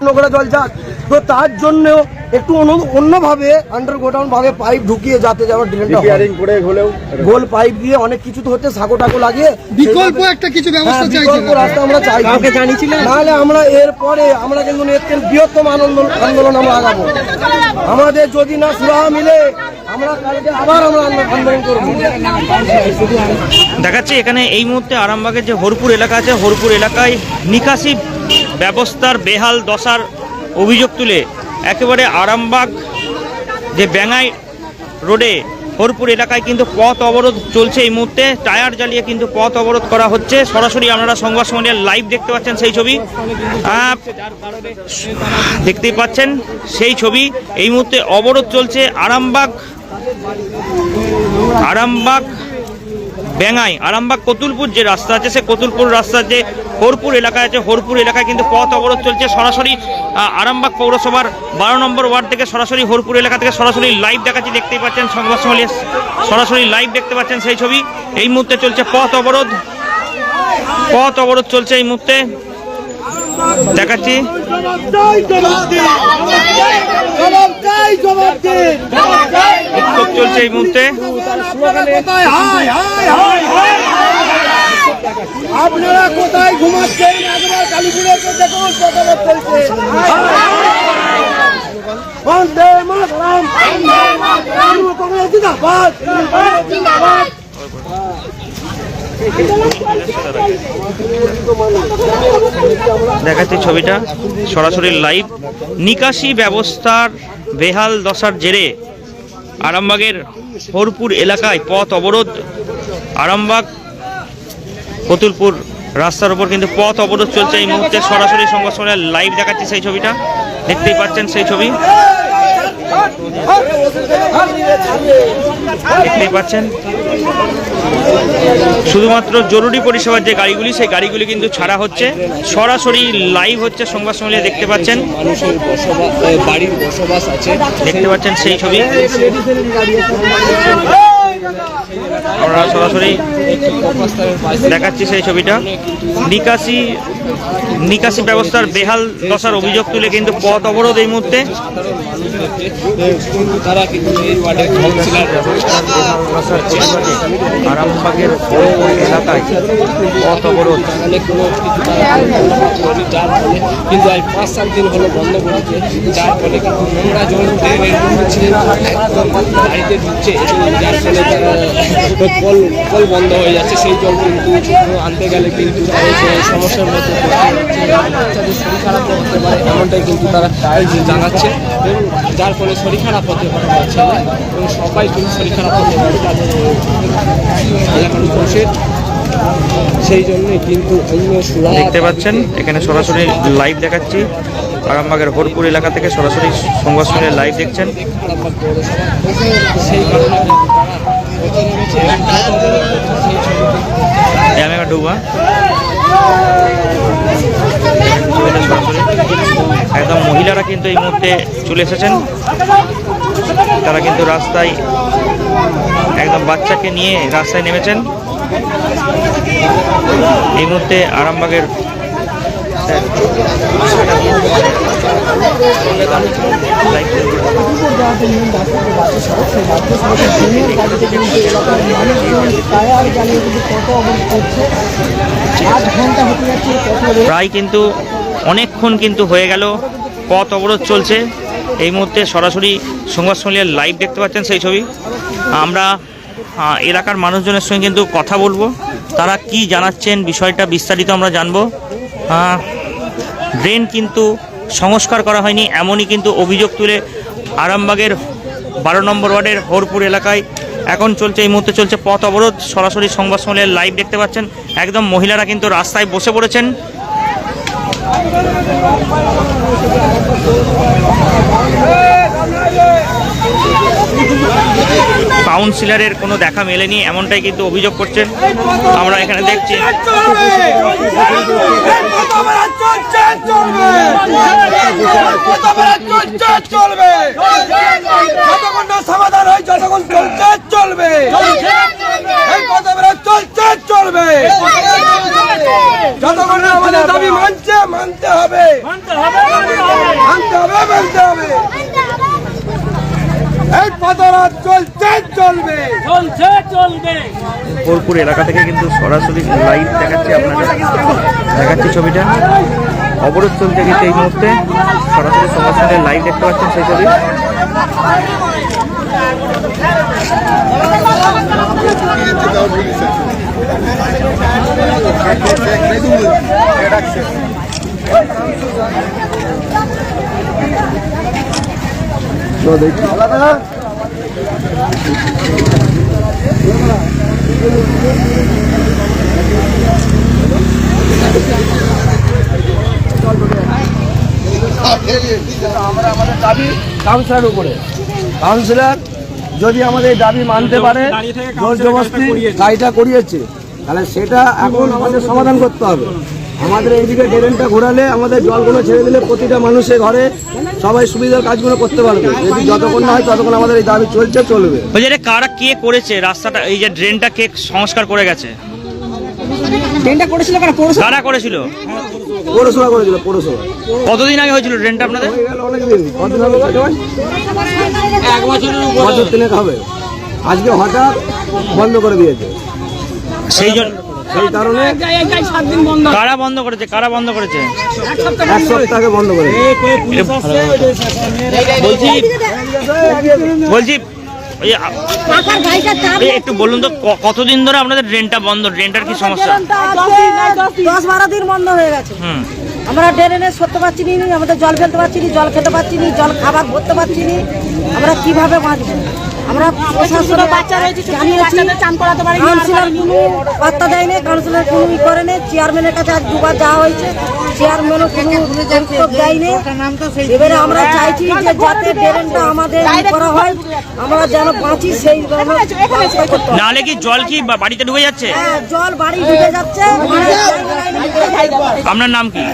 নোংরা জল যাক, তো তার জন্য একটু অন্যভাবে আন্ডারগ্রাউন্ড ভাবে পাইপ ঢুকিয়ে যাতে যাওয়ার ড্রেনটা গোল পাইপ দিয়ে অনেক কিছু তো হচ্ছে, সাঁকো টাকো লাগিয়ে বিকল্প একটা কিছু ব্যবস্থা চাই, বিকল্প রাস্তা আমরা চাই। কাউকে জানিয়েছিলেন? নাহলে আমরা এরপরে আমরা কিন্তু বৃহত্তম আন্দোলন আমরা আগাবো। আমাদের যদি না সুরাহা মিলে আমরা কালকে আবার আমরা আন্দোলন করবো। দেখাচ্ছি এখানে এই মুহূর্তে আরামবাগের যে হরপুর এলাকা আছে, হরপুর এলাকায় নিকাশি ব্যবস্থার বেহাল দশার অভিযোগ তুলে একেবারে আরামবাগ যে বেঙ্গাই রোডে হরপুর এলাকায় কিন্তু পথ অবরোধ চলছে। এই মুহূর্তে টায়ার জ্বালিয়ে কিন্তু পথ অবরোধ করা হচ্ছে। সরাসরি আপনারা সংবাদ সম্মেলনের লাইভ দেখতে পাচ্ছেন, সেই ছবি দেখতেই পাচ্ছেন, সেই ছবি এই মুহূর্তে অবরোধ চলছে আরামবাগ বেঙ্গাই, আরামবাগ কতুলপুর যে রাস্তা আছে, সে কতুলপুর রাস্তার যে হরপুর এলাকা আছে, হরপুর এলাকায় কিন্তু পথ অবরোধ চলছে। সরাসরি আরামবাগ পৌরসভার 12 নম্বর ওয়ার্ড থেকে সরাসরি হরপুর এলাকা থেকে সরাসরি লাইভ দেখাচ্ছি, দেখতেই পাচ্ছেন সংবাদ সম্মেলনে সরাসরি লাইভ দেখতে পাচ্ছেন সেই ছবি। এই মুহূর্তে চলছে পথ অবরোধ চলছে এই মুহূর্তে, দেখাচ্ছি। বিক্ষোভ চলছে এই মুহূর্তে। আপনারা কোথায় ঘুমাচ্ছেন? একবার কালীপুরে দেখুন চলছে। বন্দে মাতরম, জিন্দাবাদ, জিন্দাবাদ। দেখাচ্ছি ছবিটা সরাসরি লাইভ। নিকাশি ব্যবস্থার বেহাল দশার জেরে আরামবাগের হরপুর এলাকায় পথ অবরোধ। আরামবাগ কতুলপুর রাস্তার উপর কিন্তু পথ অবরোধ চলছে এই মুহূর্তে। সরাসরি সংবাদ সম্মেলনে লাইভ দেখাচ্ছি সেই ছবিটা, দেখতেই পাচ্ছেন সেই ছবি, দেখতেই পাচ্ছেন। শুধুমাত্র জরুরি পরিষেবার যে গাড়িগুলি, সেই গাড়িগুলি কিন্তু ছাড়া হচ্ছে। সরাসরি লাইভ হচ্ছে সংবাদ সম্মেলনে, দেখতে পাচ্ছেন মানুষের বাড়ির বসবাস আছে, দেখতে পাচ্ছেন সেই ছবি। আমরা সরাসরি দেখাচ্ছি সেই ছবিটা। নিকাশি ব্যবস্থার বেহাল দশার অভিযোগ তুলে কিন্তু পথ অবরোধ এই মুহূর্তে। আরামবাগের এলাকায় পথ অবরোধ, কিন্তু আজ 5-7 দিন হলো বন্ধ করেছে, যার ফলে কিন্তু নোংরা জল বাড়িতে ঢুকছে, যার ফলে কল বন্ধ হয়ে যাচ্ছে। সেই জল কিন্তু আনতে গেলে কিন্তু সমস্যার মধ্যে বাচ্চাদের শরীর খারাপ হতে পারে, এমনটাই কিন্তু তারা জানাচ্ছে, এবং যার ফলে শরীর খারাপ হতে পারে বাচ্চারা, এবং সবাই কিন্তু শরীর খারাপ হতে পারে তাদের এলাকার মানুষের। সেই জন্যই কিন্তু অন্য সুরা দেখতে পাচ্ছেন এখানে সরাসরি লাইভ দেখাচ্ছি। আরামবাগের হরপুর এলাকা থেকে সরাসরি সংবাদ সম্মেলনে লাইভ দেখছেন। সেই কারণে ডুবা একদম মহিলারা কিন্তু এই মুহূর্তে চলে এসেছেন। তারা কিন্তু রাস্তায় একদম বাচ্চাকে নিয়ে রাস্তায় নেমেছেন। এই মুহূর্তে আরামবাগের প্রায় কিন্তু অনেকক্ষণ কিন্তু হয়ে গেল পথ অবরোধ চলছে। এই মুহূর্তে সরাসরি সংবাদ সম্মেলনের লাইভ দেখতে পাচ্ছেন সেই ছবি। আমরা এলাকার মানুষজনের সঙ্গে কিন্তু কথা বলবো, তারা কি জানাচ্ছেন বিষয়টা বিস্তারিত আমরা জানবো। ড্রেন কিন্তু সংস্কার করা হয়নি, এমনই কিন্তু অভিযোগ তুলে আরামবাগের 12 নম্বর ওয়ার্ডের হরপুর এলাকায় এখন চলছে, এই মুহূর্তে চলছে পথ অবরোধ। সরাসরি সংবাদ সম্মেলনের লাইভ দেখতে পাচ্ছেন। একদম মহিলারা কিন্তু রাস্তায় বসে পড়েছেন। কাউন্সিলরের কোনো দেখা মেলেনি, এমনটাই কিন্তু অভিযোগ করছেন। আমরা এখানে দেখছি সমাধান হয় যতক্ষণ চলছে চলবে, চলবে যতক্ষণ আমাদের দাবি মানতে হবে। আনতে হবে, বলতে হবে। এই পদরাত চলছে, চলবে। বোলপুর এলাকা থেকে কিন্তু সরাসরি লাইভ দেখাচ্ছি আপনাদের, দেখাচ্ছি ছবিটা। অবরোধ চলছে কিন্তু এই মুহূর্তে সরাসরি সমাজে লাইভ দেখতে পাচ্ছেন সেই ছবি। আমরা আমাদের দাবি কাউন্সিলর উপরে, কাউন্সিলর যদি আমাদের দাবি মানতে পারে, জোর জবরদস্তি গাড়িটা করিয়েছে, তাহলে সেটা এখন আমাদের সমাধান করতে হবে। আমাদের এইদিকে ড্রেনটা ঘোরালে, আমাদের জলগুলো ছেড়ে দিলে প্রতিটা মানুষের ঘরে সবাই সুবিধার কাজগুলো করতে পারবে। যদি যতক্ষণ না হয় ততক্ষণ আমাদের এই দাবি চলছে, চলবে। ওই যে কারা কে করেছে রাস্তাটা, এই যে ড্রেনটা কে সংস্কার করে গেছে? ট্রেনটা করেছিল কারা? পৌরসভা কারা করেছিল? পৌরসভা করেছিল, পৌরসভা। কতদিন আগে হয়েছিল ড্রেনটা আপনাদের? হয়ে গেল অনেকদিন। কতদিন হবে? বছর তিনেক হবে। আজকে হঠাৎ বন্ধ করে দিয়েছে, সেই জন্য সেই কারণে কারা বন্ধ করেছে? কারা বন্ধ করেছে? এক সপ্তাহ আগে বন্ধ করে বলছি একটু বলুন তো, কতদিন ধরে আপনাদের ড্রেনটা বন্ধ? ড্রেনটার কি সমস্যা? 10-12 দিন বন্ধ হয়ে গেছে। আমরা ড্রেনে সরতে পারছি না, আমাদের জল ফেলতে পারছি না, জল খেতে পারছি না, জল খাবার ভরতে পারছি না। আমরা কিভাবে বাঁচবো? আমরা প্রশাসনের বাচ্চা রয়েছে, কাউন্সিলর কোনো বার্তা দেয়নি, কাউন্সিলর কোনো ই করেনি। চেয়ারম্যানের কাছে আজ দুবার যাওয়া হয়েছে, চেয়ারম্যানও কোনো উত্তর দেয়নি। এবারে আমরা চাইছি যে যাতে ড্রেনটা আমাদের করা হয়, আমরা যেন বাঁচি, সেই নাহলে কি জল কি বাড়িতে ঢুকে যাচ্ছে? জল বাড়ি ঢুকে যাচ্ছে। আপনার নাম কি?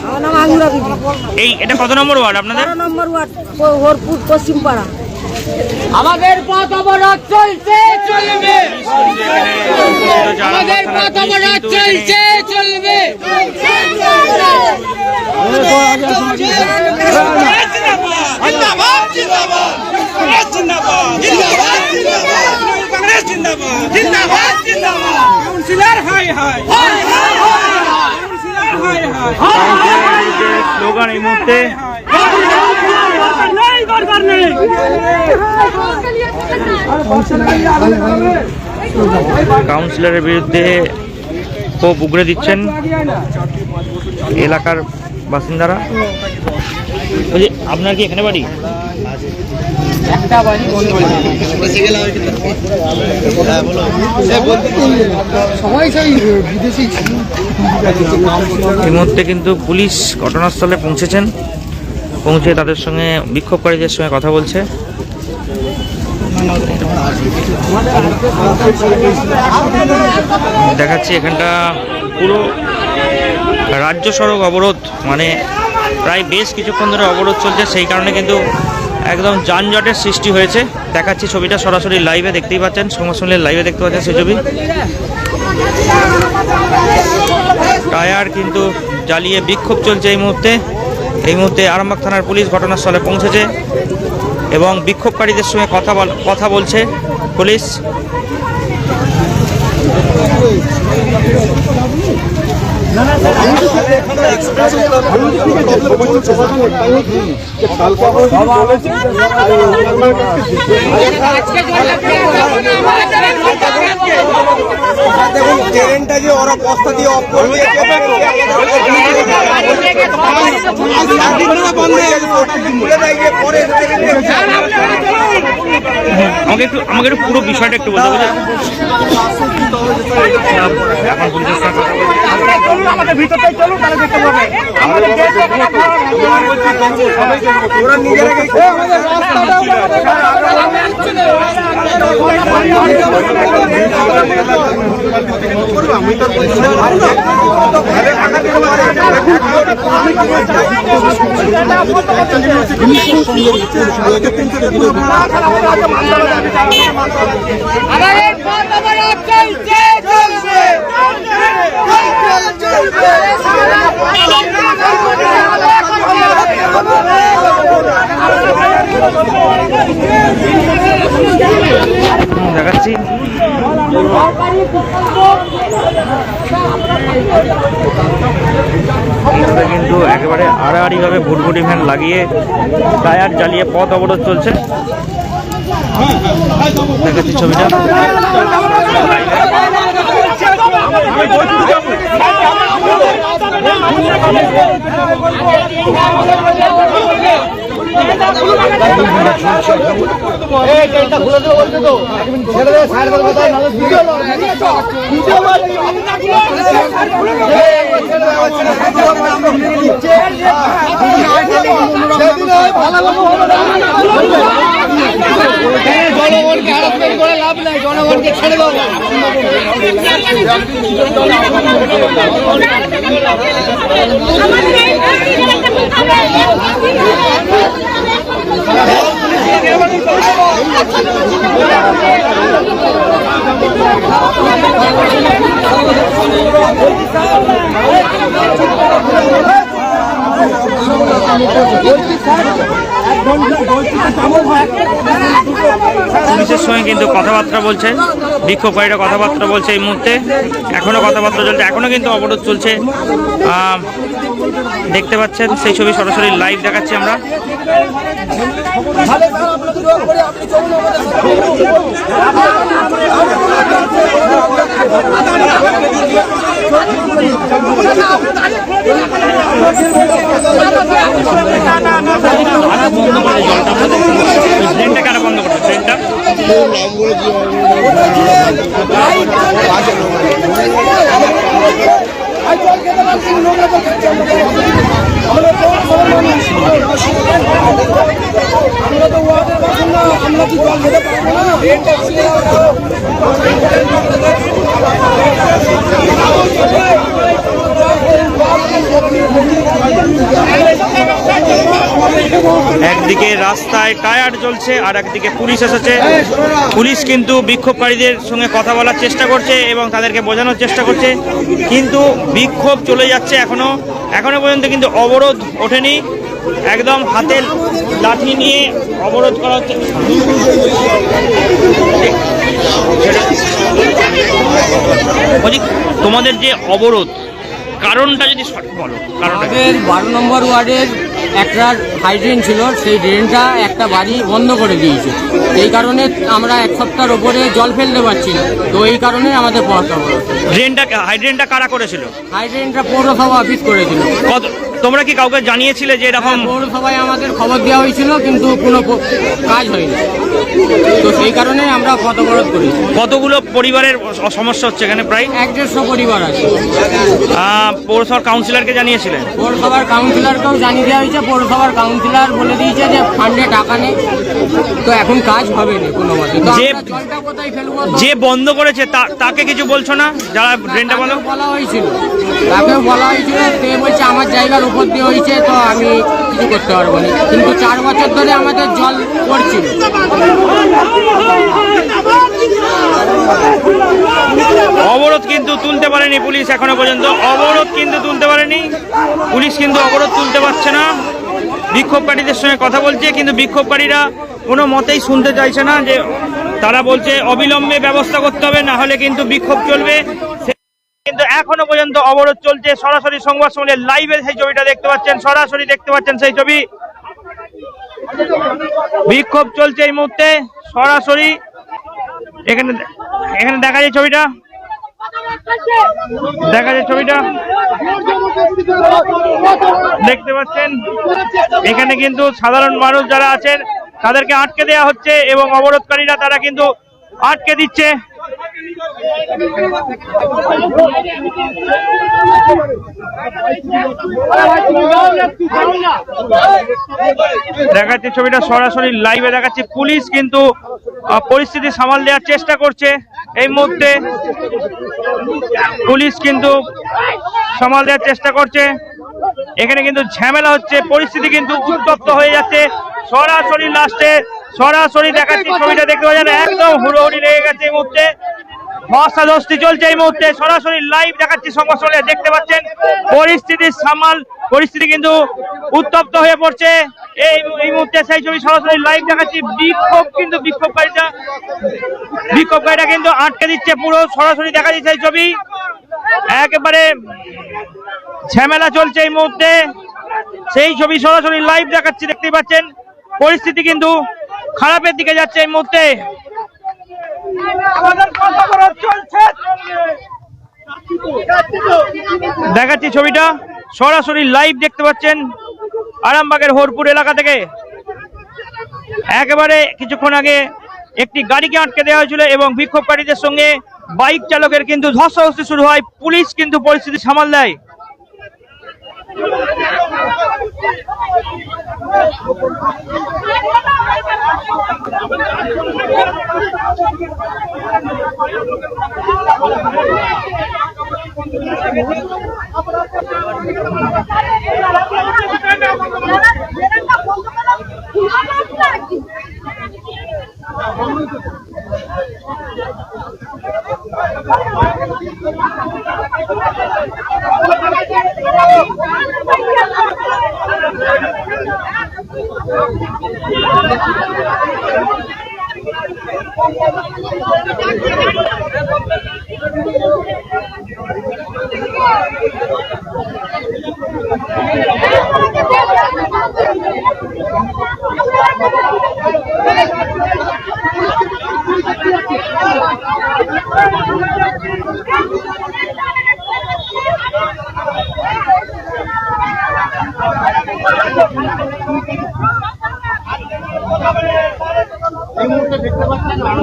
আমার নাম আঙ্গুরা বিবি। এটা কত নম্বর ওয়ার্ড আপনাদের? 12 নম্বর ওয়ার্ড, হরপুর পশ্চিম পাড়া। আমাদের পথ অবরোধ চলছে, চলবে। আমাদের পথ অবরোধ চলছে, চলবে। স্লোগান এই মুহূর্তে কাউন্সিলরের বিরুদ্ধে ক্ষোভ উগড়ে দিচ্ছেন এলাকার বাসিন্দারা। বলছি আপনার কি এখানে বাড়ি? এই মুহূর্তে কিন্তু পুলিশ ঘটনাস্থলে পৌঁছেছেন, পৌঁছে তাদের সঙ্গে বিক্ষোভকারীদের সঙ্গে কথা বলছে। দেখাচ্ছি এখানটা পুরো রাজ্য সড়ক অবরোধ, মানে প্রায় বেশ কিছুক্ষণ ধরে অবরোধ চলছে, সেই কারণে কিন্তু একদম যানজটের সৃষ্টি হয়েছে। দেখাচ্ছি ছবিটা সরাসরি লাইভে, দেখতেই পাচ্ছেন, সংবাদ লাইভে দেখতে পাচ্ছেন সেই ছবি। টায়ার কিন্তু জ্বালিয়ে বিক্ষোভ চলছে এই মুহূর্তে। এই মুহূর্তে আরামবাগ থানার পুলিশ ঘটনাস্থলে পৌঁছেছে এবং বিক্ষোভকারীদের সঙ্গে কথা বলছে পুলিশ। দেখুন ট্রেনটা যে ওরা বস্তা দিয়ে অফ করে দিয়েছে, আমাকে একটু পুরো বিষয়টা একটু বলতে বলে। এখন পুলিশের সঙ্গে কথা বলছি। আমাদের ভিতরটাই চলুন, তাহলে দেখতে পাবে। ওরা নিজেরা আমাদের রাস্তাটা দেখাচ্ছি। এখানে কিন্তু একেবারে আড়াআড়িভাবে ভুটভুটি ভ্যান লাগিয়ে টায়ার জ্বালিয়ে পথ অবরোধ চলছে। দেখাচ্ছি ছবিটা। জনগণকে হারাসমেন্ট করে লাভ নাই, জনগণকে ছেড়ে দাও। পুলিশের সঙ্গে কিন্তু কথাবার্তা বলছে, বিক্ষোভকারীরা কথাবার্তা বলছে এই মুহূর্তে, এখনো কথাবার্তা চলছে, এখনো কিন্তু অবরোধ চলছে। দেখতে পাচ্ছেন সেই ছবি সরাসরি লাইভ দেখাচ্ছি আমরা। ট্রেনটা কেন বন্ধ করছে? ট্রেনটা একদিকে রাস্তায় টায়ার জ্বলছে আর একদিকে পুলিশ এসেছে। পুলিশ কিন্তু বিক্ষোভকারীদের সঙ্গে কথা বলার চেষ্টা করছে এবং তাদেরকে বোঝানোর চেষ্টা করছে, কিন্তু বিক্ষোভ চলে যাচ্ছে। এখনো পর্যন্ত কিন্তু অবরোধ ওঠেনি। একদম হাতে লাঠি নিয়ে অবরোধ করা হচ্ছে। তোমাদের যে অবরোধ কারণটা যদি সঠিক বলো। আমাদের 12 নম্বর ওয়ার্ডের একটা হাইড্রেন ছিল, সেই ড্রেনটা একটা বাড়ি বন্ধ করে দিয়েছে। এই কারণে আমরা এক সপ্তাহের ওপরে জল ফেলতে পারছি না, তো এই কারণে আমাদের পথ অবরোধ। হাইড্রেনটা কারা করেছিল? হাইড্রেনটা পৌরসভা অফিস করেছিল। তোমরা কি কাউকে জানিয়েছিলে যে এরকম? পৌরসভায় আমাদের খবর দেওয়া হয়েছিল, কিন্তু কোনো কাজ হয়নি, তো সেই কারণে আমরা পথ অবরোধ করি। কতগুলো পরিবারের সমস্যা হচ্ছে এখানে? প্রায় 150 পরিবার আছে। পৌরসভার কাউন্সিলরকে জানিয়েছিলেন? পৌরসভার কাউন্সিলরকেও জানিয়ে দেওয়া হয়েছে। পৌরসভার কাউন্সিলর বলে দিয়েছে যে ফান্ডে টাকা নেই, তো এখন কাজ হবে না কোনো মতে। তো আমরা জলটা কোথায় ফেলবো? যে বন্ধ করেছে তাকে কিছু বলছো না? যারা ড্রেনটা বন্ধ বলা হয়েছিল, তাকেও বলা হয়েছিল, সে বলছে আমার জায়গার উপর দিয়ে হয়েছে, তো আমি কিছু করতে পারবো না। কিন্তু 4 বছর ধরে আমাদের জল পড়ছিল। অবরোধ কিন্তু তুলতে পারেনি পুলিশ এখনো পর্যন্ত। অবরোধ কিন্তু তুলতে পারেনি পুলিশ, কিন্তু অবরোধ তুলতে পারছে না। বিক্ষোভকারীদের সঙ্গে কথা বলছে, কিন্তু বিক্ষোভকারীরা কোনো মতেই শুনতে চাইছে না। যে তারা বলছে অবিলম্বে ব্যবস্থা করতে হবে, না হলে কিন্তু বিক্ষোভ চলবে। কিন্তু এখনো পর্যন্ত অবরোধ চলছে। সরাসরি সংবাদ সম্মেলনের লাইভে সেই ছবিটা দেখতে পাচ্ছেন, সরাসরি দেখতে পাচ্ছেন সেই ছবি। বিক্ষোভ চলছে এই মুহূর্তে সরাসরি। এখানে দেখা যায় ছবিটা, দেখতে পাচ্ছেন। এখানে কিন্তু সাধারণ মানুষ যারা আছেন তাদেরকে আটকে দেওয়া হচ্ছে এবং অবরোধকারীরা তারা কিন্তু আটকে দিচ্ছে। দেখাচ্ছি ছবিটা সরাসরি লাইভে দেখাচ্ছি। পুলিশ কিন্তু পরিস্থিতি সামাল দেওয়ার চেষ্টা করছে এই মুহূর্তে। পুলিশ কিন্তু সামাল দেওয়ার চেষ্টা করছে। এখানে কিন্তু ঝামেলা হচ্ছে, পরিস্থিতি কিন্তু উত্তপ্ত হয়ে যাচ্ছে। সরাসরি লাস্টে সরাসরি দেখাচ্ছি ছবিটা দেখতে পাচ্ছেন, একদম হুড়োহুড়ি লেগে গেছে এই মুহূর্তে। ধস্তাধস্তি চলছে এই মুহূর্তে, সরাসরি লাইভ দেখাচ্ছি সংবাদ সম্মেলনে। দেখতে পাচ্ছেন পরিস্থিতি কিন্তু উত্তপ্ত হয়ে পড়ছে এই মুহূর্তে, সেই ছবি সরাসরি লাইভ দেখাচ্ছি। বিক্ষোভকারীরা কিন্তু আটকে দিচ্ছে পুরো, সরাসরি দেখা দিচ্ছে এই ছবি। একেবারে ঝামেলা চলছে এই মুহূর্তে, সেই ছবি সরাসরি লাইভ দেখাচ্ছি। দেখতেই পাচ্ছেন পরিস্থিতি কিন্তু খারাপের দিকে যাচ্ছে এই মুহূর্তে। দেখাচ্ছি ছবিটা সরাসরি লাইভ, দেখতে পাচ্ছেন আরামবাগের হরপুর এলাকা থেকে। একেবারে কিছুক্ষণ আগে একটি গাড়িকে আটকে দেওয়া হয়েছিল এবং বিক্ষোভকারীদের সঙ্গে বাইক চালকের কিন্তু ধস্তাধস্তি শুরু হয়। পুলিশ কিন্তু পরিস্থিতি সামাল দেয়।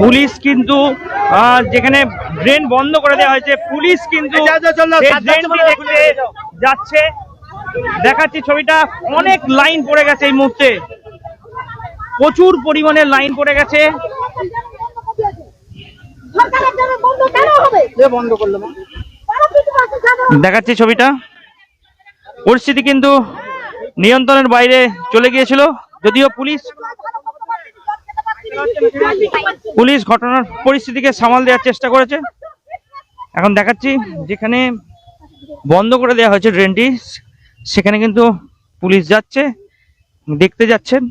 পুলিশ কিন্তু যেখানে ড্রেন বন্ধ করে দেওয়া হয়েছে, পুলিশ কিন্তু দেখতে যাচ্ছে। দেখাচ্ছি ছবিটা, অনেক লাইন পড়ে গেছে এই মুহূর্তে, প্রচুর পরিমাণে লাইন পড়ে গেছে। দেখাচ্ছি ছবিটা, পরিস্থিতি কিন্তু নিয়ন্ত্রণের বাইরে চলে গিয়েছিল, যদিও পুলিশ ঘটনার পরিস্থিতিকে সামাল দেওয়ার চেষ্টা করেছে। এখন দেখাচ্ছি যেখানে বন্ধ করে দেওয়া হয়েছে ট্রেনটি, সেখানে কিন্তু পুলিশ যাচ্ছে, দেখতে যাচ্ছেন,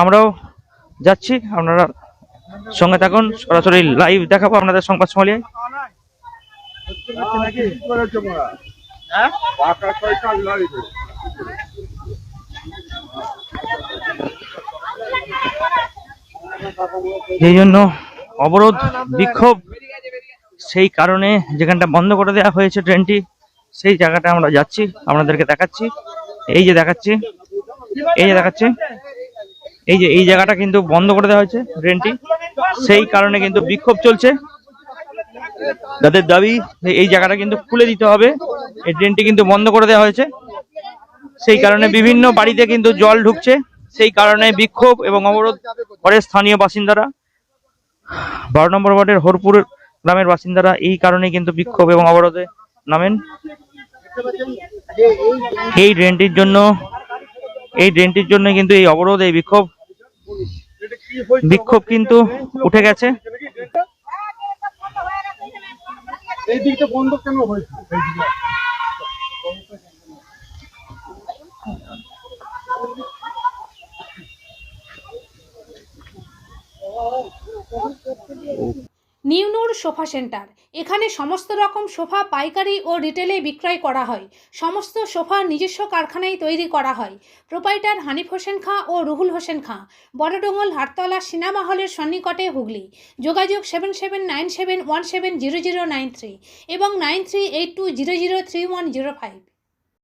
আমরাও যাচ্ছি। আপনারা সঙ্গে থাকুন, সরাসরি লাইভ দেখাবো আপনাদের সংবাদ সম্মেলনে। এই জন্য অবরোধ বিক্ষোভ, সেই কারণে যেখানটা বন্ধ করে দেওয়া হয়েছে ট্রেনটি, সেই জায়গাটা আমরা যাচ্ছি, আপনাদেরকে দেখাচ্ছি। এই যে দেখাচ্ছি এই জায়গাটা কিন্তু বন্ধ করে দেওয়া হয়েছে ট্রেনটি, সেই কারণে কিন্তু বিক্ষোভ চলছে। তাদের দাবি এই জায়গাটা কিন্তু খুলে দিতে হবে, এই ট্রেনটি কিন্তু বন্ধ করে দেওয়া হয়েছে, সেই কারণে বিভিন্ন বাড়িতে কিন্তু জল ঢুকছে, সেই কারণে বিক্ষোভ এবং অবরোধ করে স্থানীয় বাসিন্দারা। 12 নম্বর ওয়ার্ডের হরপুর গ্রামের বাসিন্দারা এই কারণে কিন্তু বিক্ষোভ এবং অবরোধে নামেন। এই ড্রেনটির জন্য কিন্তু এই অবরোধ, এই বিক্ষোভ কিন্তু উঠে গেছে। এই দিকটা বন্ধ কেন হয়েছে? নিউনুর সোফা সেন্টার, এখানে সমস্ত রকম সোফা পাইকারি ও রিটেলে বিক্রয় করা হয়। সমস্ত সোফা নিজস্ব কারখানায় তৈরি করা হয়। প্রোপাইটার হানিফ হোসেন খাঁ ও রুহুল হোসেন খাঁ, বড়ডোঙ্গল হাটতলা সিনেমা হলের সন্নিকটে, হুগলি। যোগাযোগ 7797170093 এবং 9382003105।